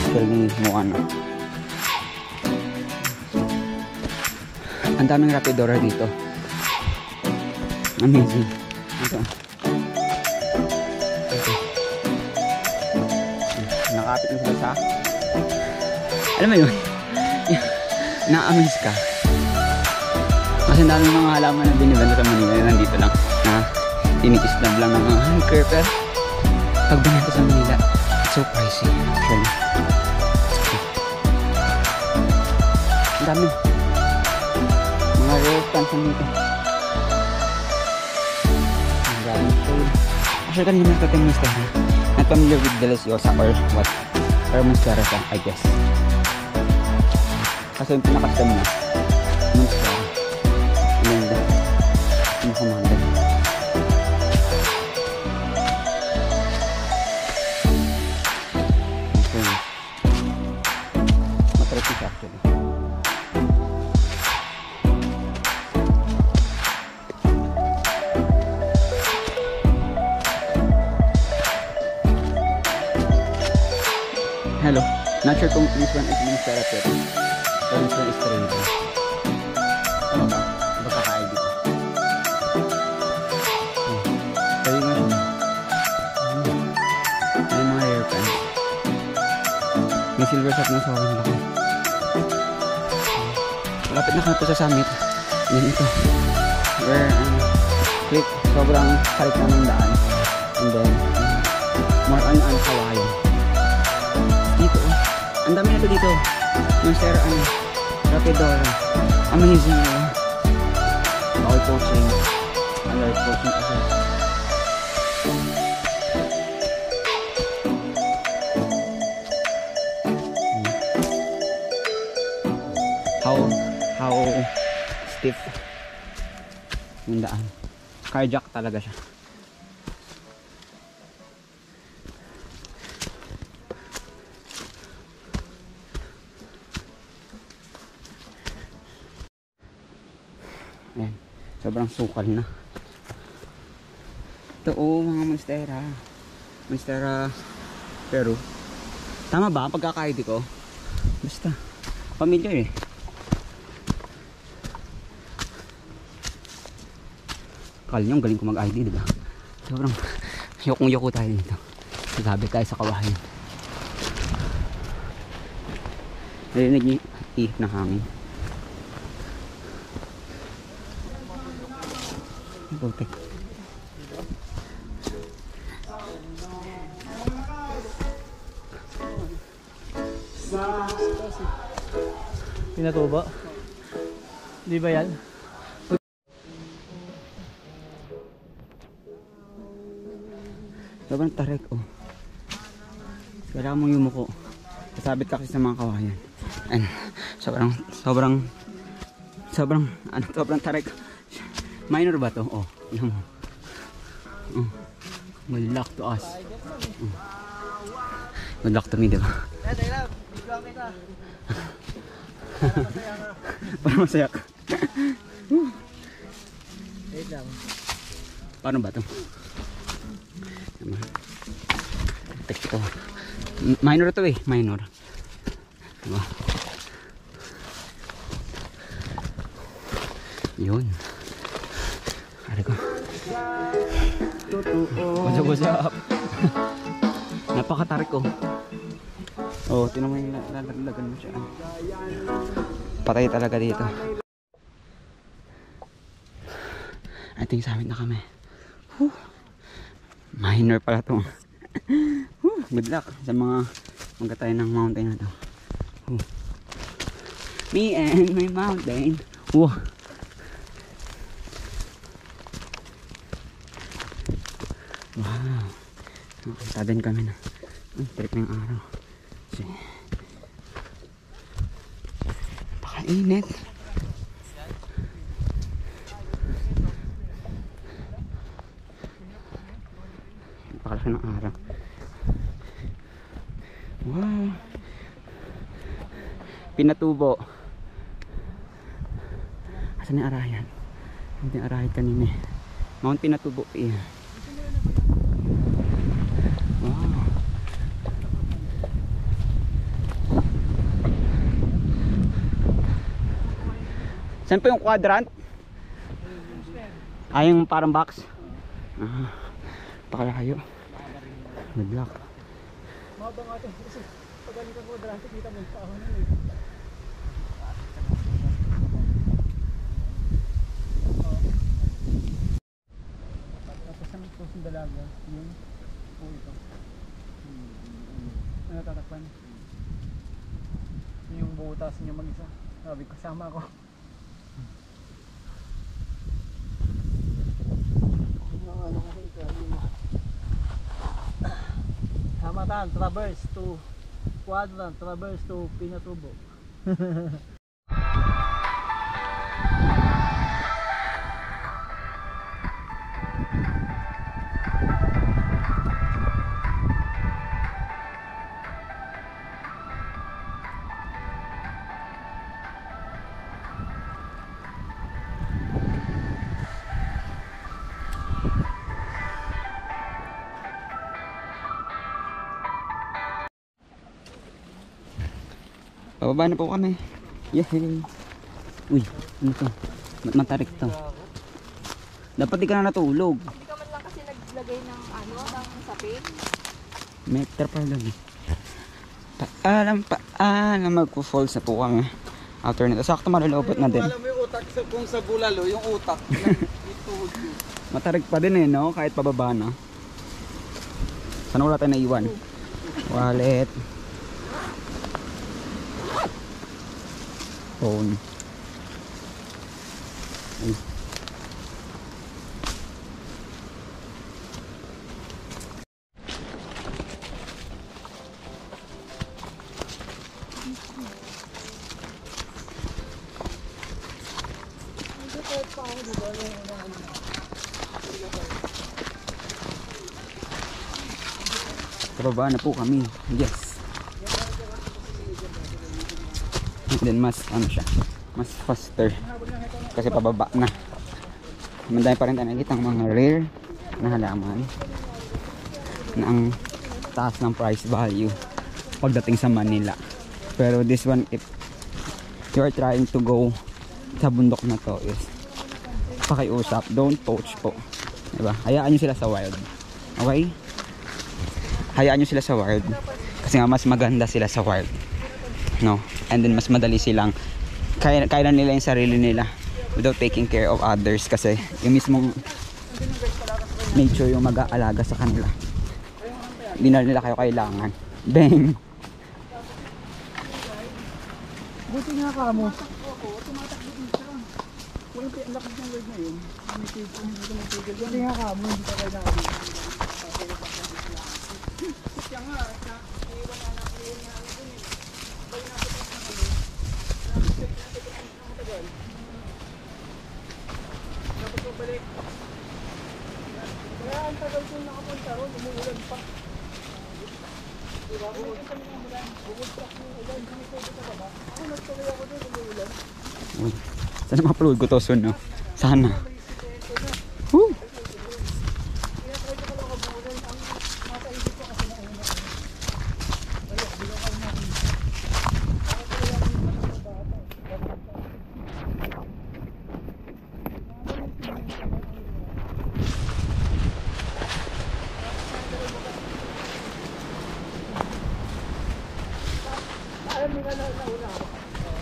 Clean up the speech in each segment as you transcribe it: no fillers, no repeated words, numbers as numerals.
hostel ni Moana. Ang daming rapidora dito. Amazing. Ito. Nakapit na sila sa... Alam mo yun? Na-amaze ka. Kasi ang daming mga halaman na binibenta sa Manila na nandito lang. Na inikislab lang ng mga hiker. Pero pag binenta sa Manila, it's so pricey actually. Ang dami. Mga rare plants nandito. Ang dami shade. Actually kanina nagtating Monstera. Not familiar with Deliciosa or what. Or Monstera siya, I guess. Kasi yung pinakasam na Monstera. Ganda. Ang kumanda. Okay. Matrapis actually. Hello. Not sure kung this one is Monstera pero this one is Trader. Ano ba? Baka-ID ko. Kaya nga siya. May mga rare pants. May silver shop na sobrang laki. Malapit na kami po sa summit. Yan ito. Where click sobrang halik na ng daan. And then more on kawayan. Dito. Ang dami na ito dito. Monstera Rapidora. Amazing. All coaching. Alert coaching kasi. How stiff yung daan. Carjack talaga siya. Ayan. Sobrang sukal na. Ito mga Monstera. Monstera Peru. Tama ba ang pagkaka-ID ko? Basta familiar eh. Kala nyo, galing ko mag-ID, diba? Sobrang yokong-yoko tayo dito. Nagabi tayo sa kawahan. Narinig niyo yung ihip ng hangin. Putik. Pinatubo? Di ba yan? Sobrang tarik oh. Kailangan mong yumuko. Kasabit ka kasi sa mga kawayan. And sobrang tarik. Minor ba to? Oh, yan mo. Good luck to us. Good luck to me, diba? Para masaya ka. Wait lang. Paano ba to? Text ko. Minor to eh. Minor. Diba? Yun. Ari ko. What's up? Napakatarik ko. Oh, tinan mo yung lalaglagan mo siya. Patay talaga dito. I think sa amin na kami. Whew. Minor pala to. Good luck sa mga magkatay ng mountain na to. Me and my mountain. Wow. Wow. Nakita din kami na. Trip na yung araw. Napakainit. Napakalaki ng araw. Wow. Pinatubo. Asan yung arayan? Hindi yung arayan kanina. Mount Pinatubo pa yan. Wow. Saan po yung quadrant? Ay, yung parang box. Pakalayo. Good luck. Mabang nga ito. Kasi pag galing ka quadrant, kita mo yung paahon na eh. Tapos ang pusong dalaga, yung po ito. Ano tatakpan? Yung butas niyo mag-isa. Sabi ko, sama ako. Hamatan, traverse to quadrant, traverse to Pinatubo. Pababa na po kami. Yay! Uy, ano to? Matarik to. Dapat di ka na natulog. Hindi ka man lang kasi naglagay ng ano, ng sapin. Meter pa lang eh. Paalam magpo-falls na po kami. After nito, sakto malulupot na din. Alam mo yung utak kung sa bulalo, yung utak. Matarik pa din eh, no? Kahit pababa na. Saan wala tayo naiwan? Wallet. Phone. Ay. Pababa na po kami. Yes. And then mas ano siya, mas faster kasi pababa na. Madami pa rin tayo nakikita mga rare na halaman na ang taas ng price value pagdating sa Manila. Pero this one, if you are trying to go sa bundok na to, is pakiusap, don't poach po, diba? Hayaan nyo sila sa wild, okay? Hayaan nyo sila sa wild kasi nga mas maganda sila sa wild, no? And then mas madali silang kaya nila yung sarili nila without taking care of others kasi yung mismong nature yung mag-aalaga sa kanila. Hindi na nila kayo kailangan. Bang! Buti nga ka mo. Walang ang lakas ng word na yun. Buti nga ka mo, hindi ka kailangan. Siya nga, iwan na nakuhin nga ano dun eh. Bayo na ito na kami. Nakapit na ito na matagal. Dapat ko balik. Kaya ang tagal ko nakapunta ron, umuulan pa. Diba? Kung kami ng ulan, bumulsak ng ulan, hindi ko ito sa baba. Ako nagtuloy ako doon, umuulan. Sana ma-upload ko to soon, no? Sana. Woo!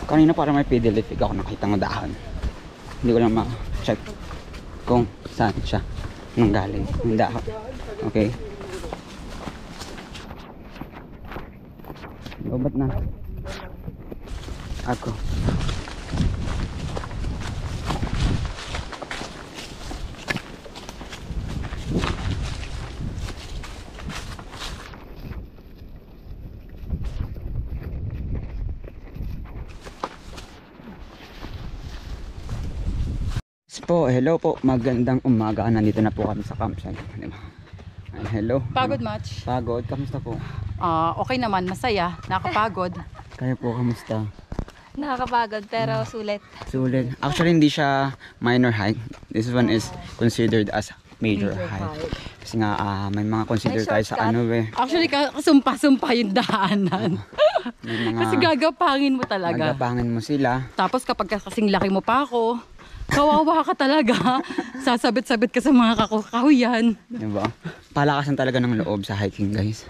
Kanina para may pidelifig ako nakita ng dahon. Hindi ko lang ma-check kung saan siya nanggaling yung dahon. Okay. Lobat na ako. Po, hello po, magandang umaga. Nandito na po kami sa campsite. Hello. Pagod much? Pagod, kamusta po? Okay naman, masaya, nakapagod. Kayo po, kamusta? Nakakapagod pero sulit. Sulit. Actually, hindi siya minor hike. This one is considered as major hike. Kasi nga, may mga consider May tayo sa shortcut. ano eh. Actually, kasumpa-sumpa yung daanan. May mga Kasi gagapangin mo talaga. nagabangan mo sila. Tapos kapag kasing laki mo pa ako, kawawa ka talaga. Sasabit-sabit ka sa mga kahuyan. Diba? Palakasan talaga ng loob sa hiking, guys.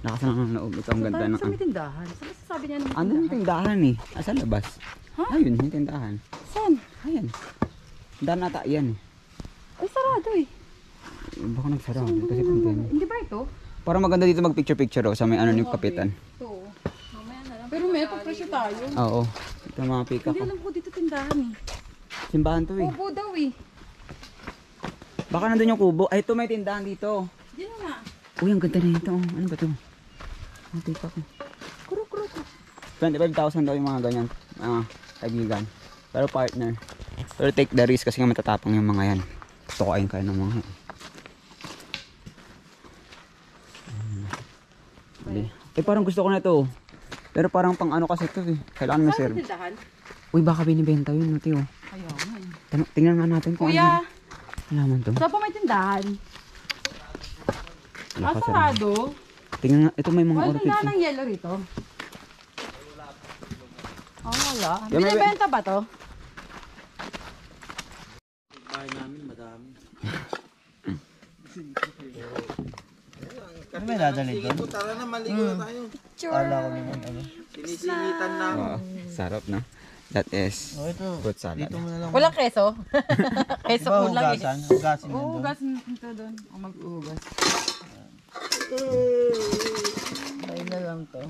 Lakasan ng loob. Ito ang ganda ng... Sa may tindahan. Saan masasabi niya ng Ano yung tindahan eh? Sa labas. Ha? Ayun, yung tindahan. Saan? Ayan. Tindahan ata yan eh. Ay, sarado eh. Baka nagsara. Kasi pandemic. Hindi ba ito? Parang maganda dito mag-picture-picture sa may ano yung kapitan. Ito. Mamaya na lang. Pero may presyo tayo. Oo. Ito mga pika Hindi ko. alam ko dito tindahan eh. Simbahan to eh. Kubo daw eh. Baka nandun yung kubo. Ay, ito may tindahan dito. Diyan na nga. Uy, ang ganda na ito. Ano ba ito? Ang pika ko. Kuro. 25,000 daw yung mga ganyan. Kaibigan. Pero partner. Pero take the risk kasi nga matatapang yung mga yan. Gusto ko ayun kayo ng mga yan. Eh parang gusto ko na to. Pero parang pang ano kasi ito eh. Kailangan mo Saan serve. tindahan? Uy, baka binibenta yun, Mati oh. Ayaw nga eh. Tingnan nga natin kung Kuya, ano. Alaman to. saan pa may tindahan? Wala pa, Sarado. Tingnan nga, ito may mga Wala orchids. tindahan eh. ng yellow rito. Oh, wala. Yan, may- Binibenta ba to? Ano may dadalhin doon? Tara na, maligo na tayo. Kala ko naman ano. Sinisingitan na ako. Oo, sarap na. That is Oh, ito. fruit salad. Dito mo na lang. Walang keso. Keso Diba po lang eh. hugasan? Hugasin din Oo, doon. hugasin ito doon. O mag-uhugas. Ayun na lang to.